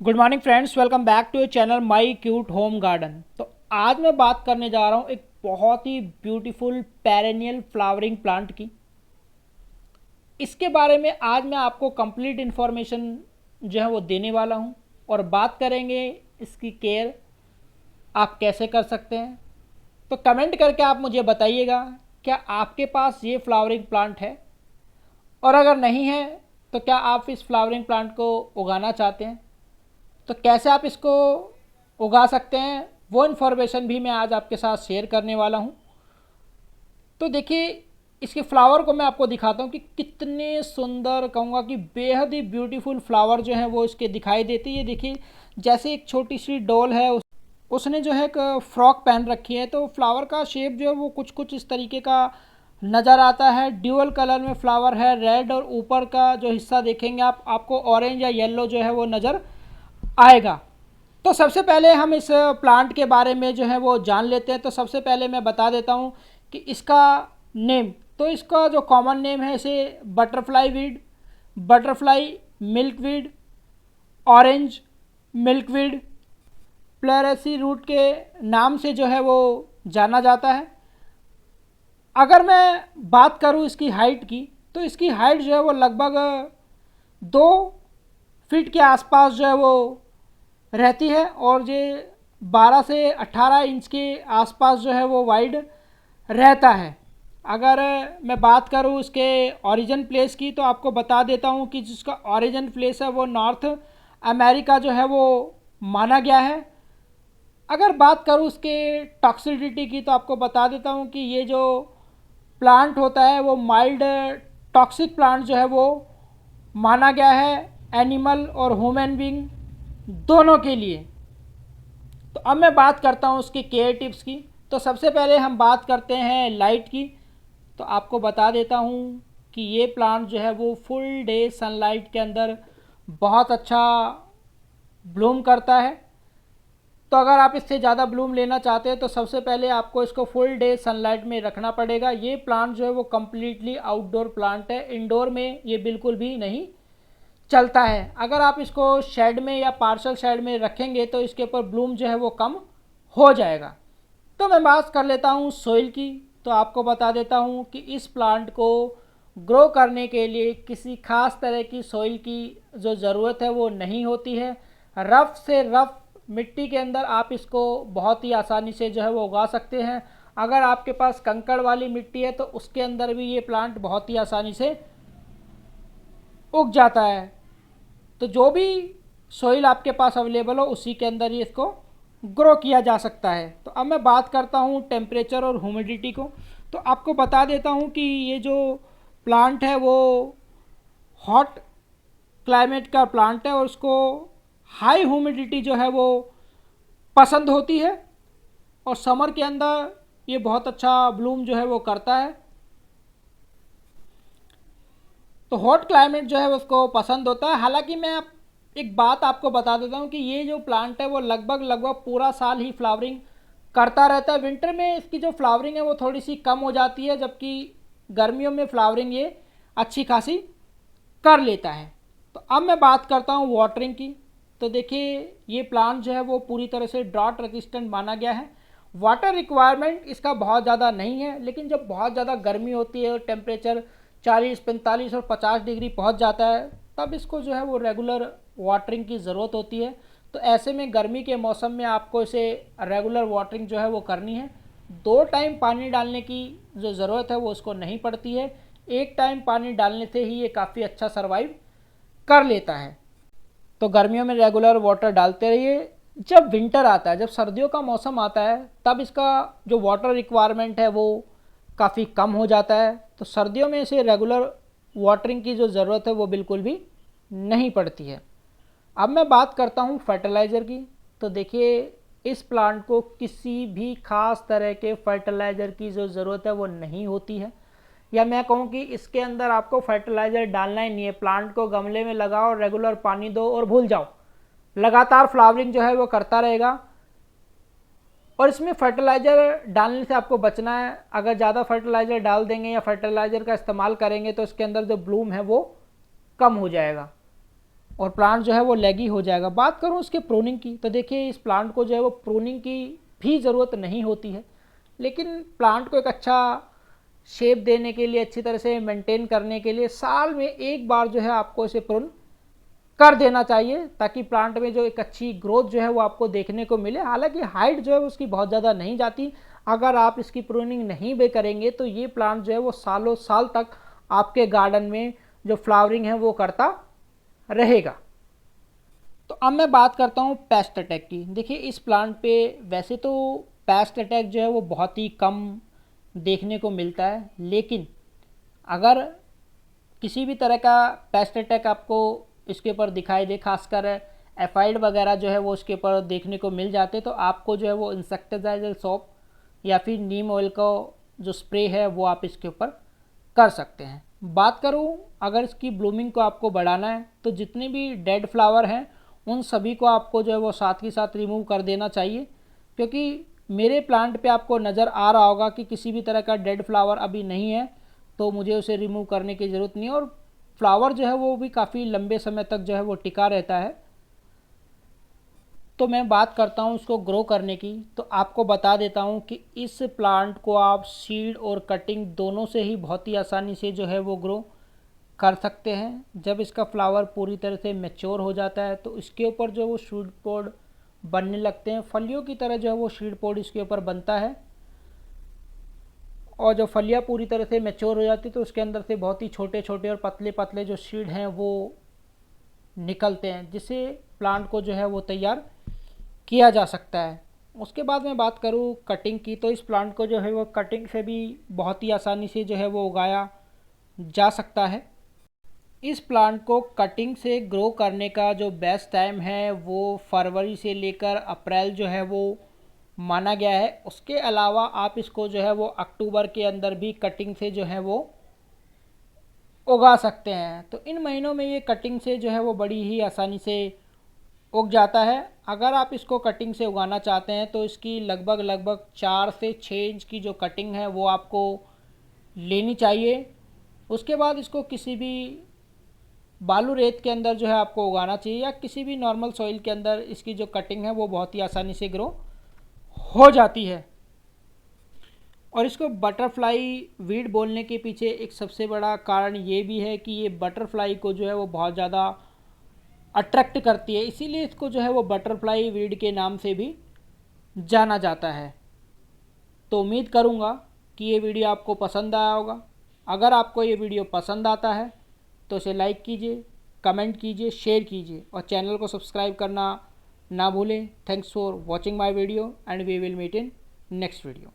Good morning friends, welcome back to your channel my cute home garden. तो आज मैं बात करने जा रहा हूँ एक बहुत ही ब्यूटीफुल पेरेनियल फ्लावरिंग प्लांट की। इसके बारे में आज मैं आपको कंप्लीट इन्फॉर्मेशन जो है वो देने वाला हूँ और बात करेंगे इसकी केयर आप कैसे कर सकते हैं। तो कमेंट करके आप मुझे बताइएगा क्या आपके पास ये फ्लावरिंग प्लांट है, और अगर नहीं है तो क्या आप इस फ्लावरिंग प्लांट को उगाना चाहते हैं। तो कैसे आप इसको उगा सकते हैं वो इन्फॉर्मेशन भी मैं आज आपके साथ शेयर करने वाला हूँ। तो देखिए, इसके फ्लावर को मैं आपको दिखाता हूँ कि कितने सुंदर, कहूँगा कि बेहद ही ब्यूटीफुल फ्लावर जो है वो इसके दिखाई देते हैं। ये देखिए, जैसे एक छोटी सी डॉल है, उसने जो है एक फ्रॉक पहन रखी है, तो फ्लावर का शेप जो है वो कुछ कुछ इस तरीके का नज़र आता है। ड्यूअल कलर में फ्लावर है, रेड, और ऊपर का जो हिस्सा देखेंगे आपको ऑरेंज या येलो जो है वो नज़र आएगा। तो सबसे पहले हम इस प्लांट के बारे में जो है वो जान लेते हैं। तो सबसे पहले मैं बता देता हूँ कि इसका नेम, तो इसका जो कॉमन नेम है इसे butterfly weed, butterfly milkweed, orange milkweed, pleurisy root के नाम से जो है वो जाना जाता है। अगर मैं बात करूँ इसकी हाइट की, तो इसकी हाइट जो है वो लगभग 2 फीट के आसपास जो है वो रहती है, और ये 12 से 18 इंच के आसपास जो है वो वाइड रहता है। अगर मैं बात करूँ इसके ओरिजिन प्लेस की, तो आपको बता देता हूँ कि जिसका ओरिजिन प्लेस है वो नॉर्थ अमेरिका जो है वो माना गया है। अगर बात करूँ उसके टॉक्सिसिटी की, तो आपको बता देता हूँ कि ये जो प्लांट होता है वो माइल्ड टॉक्सिक प्लांट जो है वो माना गया है एनिमल और ह्यूमन बीइंग दोनों के लिए। तो अब मैं बात करता हूँ उसकी केयर टिप्स की। तो सबसे पहले हम बात करते हैं लाइट की। तो आपको बता देता हूँ कि ये प्लांट जो है वो फुल डे सनलाइट के अंदर बहुत अच्छा ब्लूम करता है। तो अगर आप इससे ज़्यादा ब्लूम लेना चाहते हैं तो सबसे पहले आपको इसको फुल डे सनलाइट में रखना पड़ेगा। ये प्लांट जो है वो कम्प्लीटली आउटडोर प्लांट है, इंडोर में ये बिल्कुल भी नहीं चलता है। अगर आप इसको शेड में या पार्शल शेड में रखेंगे तो इसके ऊपर ब्लूम जो है वो कम हो जाएगा। तो मैं बात कर लेता हूँ सॉइल की। तो आपको बता देता हूँ कि इस प्लांट को ग्रो करने के लिए किसी खास तरह की सॉइल की जो ज़रूरत है वो नहीं होती है। रफ़ से रफ़ मिट्टी के अंदर आप इसको बहुत ही आसानी से जो है वो उगा सकते हैं। अगर आपके पास कंकड़ वाली मिट्टी है तो उसके अंदर भी ये प्लांट बहुत ही आसानी से उग जाता है। तो जो भी सॉइल आपके पास अवेलेबल हो उसी के अंदर ही इसको ग्रो किया जा सकता है। तो अब मैं बात करता हूँ टेम्परेचर और ह्यूमिडिटी को। तो आपको बता देता हूँ कि ये जो प्लांट है वो हॉट क्लाइमेट का प्लांट है, और उसको हाई ह्यूमिडिटी जो है वो पसंद होती है, और समर के अंदर ये बहुत अच्छा ब्लूम जो है वो करता है। तो हॉट क्लाइमेट जो है उसको पसंद होता है। हालांकि मैं एक बात आपको बता देता हूँ कि ये जो प्लांट है वो लगभग लगभग पूरा साल ही फ्लावरिंग करता रहता है। विंटर में इसकी जो फ्लावरिंग है वो थोड़ी सी कम हो जाती है, जबकि गर्मियों में फ्लावरिंग ये अच्छी खासी कर लेता है। तो अब मैं बात करता हूँ वाटरिंग की। तो देखिए, ये प्लांट जो है वो पूरी तरह से ड्रॉट रेजिस्टेंट माना गया है। वाटर रिक्वायरमेंट इसका बहुत ज़्यादा नहीं है, लेकिन जब बहुत ज़्यादा गर्मी होती है और टेम्परेचर 40, 45 और 50 डिग्री पहुंच जाता है, तब इसको जो है वो रेगुलर वाटरिंग की ज़रूरत होती है। तो ऐसे में गर्मी के मौसम में आपको इसे रेगुलर वाटरिंग जो है वो करनी है। 2 टाइम पानी डालने की जो ज़रूरत है वो उसको नहीं पड़ती है। 1 टाइम पानी डालने से ही ये काफ़ी अच्छा सर्वाइव कर लेता है। तो गर्मियों में रेगुलर वाटर डालते रहिए। जब विंटर आता है, जब सर्दियों का मौसम आता है, तब इसका जो वाटर रिक्वायरमेंट है वो काफ़ी कम हो जाता है। तो सर्दियों में इसे रेगुलर वाटरिंग की जो ज़रूरत है वो बिल्कुल भी नहीं पड़ती है। अब मैं बात करता हूँ फर्टिलाइज़र की। तो देखिए, इस प्लांट को किसी भी खास तरह के फर्टिलाइज़र की जो ज़रूरत है वो नहीं होती है, या मैं कहूँ कि इसके अंदर आपको फर्टिलाइज़र डालना ही नहीं है। प्लांट को गमले में लगाओ, रेगुलर पानी दो और भूल जाओ, लगातार फ्लावरिंग जो है वो करता रहेगा। और इसमें फर्टिलाइज़र डालने से आपको बचना है। अगर ज़्यादा फर्टिलाइज़र डाल देंगे या फर्टिलाइज़र का इस्तेमाल करेंगे तो इसके अंदर जो ब्लूम है वो कम हो जाएगा। और प्लांट जो है वो लेगी हो जाएगा। बात करूँ इसके प्रूनिंग की, तो देखिए इस प्लांट को जो है वो प्रूनिंग की भी ज़रूरत नहीं होती है, लेकिन प्लांट को एक अच्छा शेप देने के लिए, अच्छी तरह से मेंटेन करने के लिए साल में एक बार जो है आपको इसे प्रून कर देना चाहिए, ताकि प्लांट में जो एक अच्छी ग्रोथ जो है वो आपको देखने को मिले। हालांकि हाइट जो है उसकी बहुत ज़्यादा नहीं जाती, अगर आप इसकी प्रूनिंग नहीं भी करेंगे तो ये प्लांट जो है वो सालों साल तक आपके गार्डन में जो फ्लावरिंग है वो करता रहेगा। तो अब मैं बात करता हूँ पेस्ट अटैक की। देखिए इस प्लांट पे वैसे तो पेस्ट अटैक जो है वो बहुत ही कम देखने को मिलता है, लेकिन अगर किसी भी तरह का पेस्ट अटैक आपको इसके ऊपर दिखाई दे, खासकर एफाइड वगैरह जो है वो इसके ऊपर देखने को मिल जाते, तो आपको जो है वो इंसेक्टिसाइडल सोप या फिर नीम ऑयल का जो स्प्रे है वो आप इसके ऊपर कर सकते हैं। बात करूं अगर इसकी ब्लूमिंग को आपको बढ़ाना है, तो जितने भी डेड फ्लावर हैं उन सभी को आपको जो है वो साथ ही साथ रिमूव कर देना चाहिए, क्योंकि मेरे प्लांट पे आपको नज़र आ रहा होगा कि किसी भी तरह का डेड फ्लावर अभी नहीं है, तो मुझे उसे रिमूव करने की ज़रूरत नहीं है, और फ्लावर जो है वो भी काफ़ी लंबे समय तक जो है वो टिका रहता है। तो मैं बात करता हूँ इसको ग्रो करने की, तो आपको बता देता हूँ कि इस प्लांट को आप सीड और कटिंग दोनों से ही बहुत ही आसानी से जो है वो ग्रो कर सकते हैं। जब इसका फ्लावर पूरी तरह से मैच्योर हो जाता है तो इसके ऊपर जो वो सीड पोड बनने लगते हैं, फलियों की तरह जो है वो सीड पोड इसके ऊपर बनता है, और जब फलियाँ पूरी तरह से मैच्योर हो जाती है तो उसके अंदर से बहुत ही छोटे छोटे और पतले पतले जो सीड हैं वो निकलते हैं, जिससे प्लांट को जो है वो तैयार किया जा सकता है। उसके बाद मैं बात करूँ कटिंग की, तो इस प्लांट को जो है वो कटिंग से भी बहुत ही आसानी से जो है वो उगाया जा सकता है। इस प्लांट को कटिंग से ग्रो करने का जो बेस्ट टाइम है वो फरवरी से लेकर अप्रैल जो है वो माना गया है। उसके अलावा आप इसको जो है वो अक्टूबर के अंदर भी कटिंग से जो है वो उगा सकते हैं। तो इन महीनों में ये कटिंग से जो है वो बड़ी ही आसानी से उग जाता है। अगर आप इसको कटिंग से उगाना चाहते हैं तो इसकी लगभग 4 से 6 इंच की जो कटिंग है वो आपको लेनी चाहिए। उसके बाद इसको किसी भी बालू रेत के अंदर जो है आपको उगाना चाहिए, या किसी भी नॉर्मल सॉइल के अंदर इसकी जो कटिंग है वो बहुत ही आसानी से ग्रो हो जाती है। और इसको बटरफ्लाई वीड बोलने के पीछे एक सबसे बड़ा कारण ये भी है कि ये बटरफ्लाई को जो है वो बहुत ज़्यादा अट्रैक्ट करती है, इसीलिए इसको जो है वो बटरफ्लाई वीड के नाम से भी जाना जाता है। तो उम्मीद करूँगा कि ये वीडियो आपको पसंद आया होगा। अगर आपको ये वीडियो पसंद आता है तो इसे लाइक कीजिए, कमेंट कीजिए, शेयर कीजिए और चैनल को सब्सक्राइब करना ना भूलें। Thanks for watching my video and we will meet in next video.